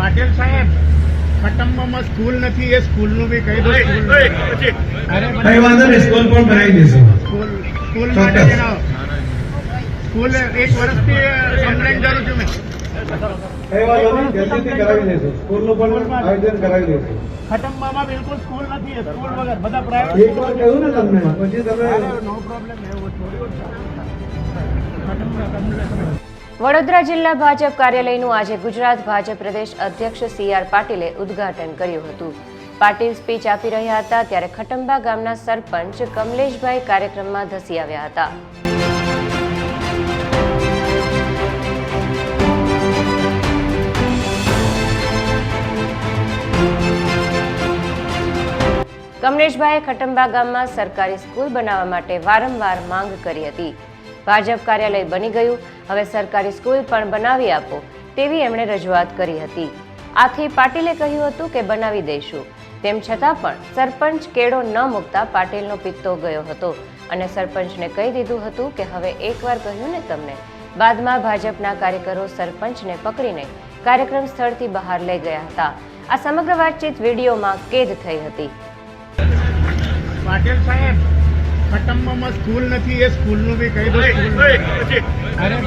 પાટીલ સાહેબ, ખટંબમાં સ્કૂલ નથી, એ સ્કૂલનું બી કહી દો. કઈ વાંધો નહીં, સ્કૂલ પણ બનાવી દઈશું. સ્કૂલ માટે જણાવો. સ્કૂલ 1 વર્ષથી કમ્પ્લેન કરું છું મેં. કઈ વાંધો નહીં, જલ્દીથી કરાવી દઈશું. સ્કૂલનું પણ આયોજન કરાવી દઈશું. ખટંબામાં બિલકુલ સ્કૂલ નથી, સ્કૂલ વગર બધા પ્રાઇવેટ. એક વાર કહ્યું ને તમને, પછી તમે નો પ્રોબ્લેમ. એવું થોડી ખટંબા. વડોદરા જિલ્લા ભાજપ કાર્યાલયનું આજે ગુજરાત ભાજપ પ્રદેશ અધ્યક્ષ CR પાટીલે ઉદ્ઘાટન કર્યું હતું. પાટીલ સ્પીચ આપી રહ્યા હતા ત્યારે ખટંબા ગામના સરપંચ કમલેશભાઈ કાર્યક્રમમાં ધસી આવ્યા હતા. કમલેશભાઈએ ખટંબા ગામમાં સરકારી સ્કૂલ બનાવવા માટે વારંવાર માંગ કરી હતી. ભાજપ કાર્યાલય બની ગયું, હવે સરકારી સ્કૂલ પણ બનાવી આપો તેવી એમણે રજૂઆત કરી હતી. આથી પાટીલે કહ્યું હતું કે બનાવી દઈશું. તેમ છતાં પણ સરપંચ કેળો ન મૂકતા પાટીલનો પિત્તો ગયો હતો અને સરપંચને કહી દીધું હતું કે હવે એકવાર કહ્યું ને તમને. બાદમાં ભાજપના કાર્યકરો સરપંચને પકડીને કાર્યક્રમ સ્થળથી બહાર લઈ ગયા હતા. આ સમગ્ર વાતચીત વિડીયોમાં કેદ થઈ હતી. પાટીલ સાહેબ, ખટંબામાં સ્કૂલ નથી, એ સ્કૂલનું બી કહી દો.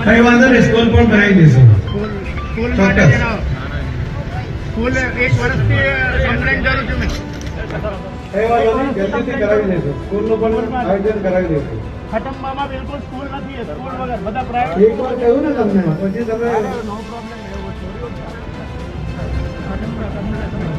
કઈ વાંધો નહીં, સ્કૂલ પણ બનાવી દઈશું. સ્કૂલ માટે જણાવો. સ્કૂલ 1 વર્ષથી કમ્પ્લેન કરું છું મેં. કઈ વાંધો નહીં, જલ્દીથી કરાવી દઈશું. સ્કૂલનું પણ આયોજન કરાવી દઈશું. ખટંબામાં બિલકુલ સ્કૂલ નથી, સ્કૂલ વગર બધા પ્રાઇવેટ. એક વાર કહ્યું ને તમને, પછી તમે નો પ્રોબ્લેમ. એવું થોડી ખટંબા.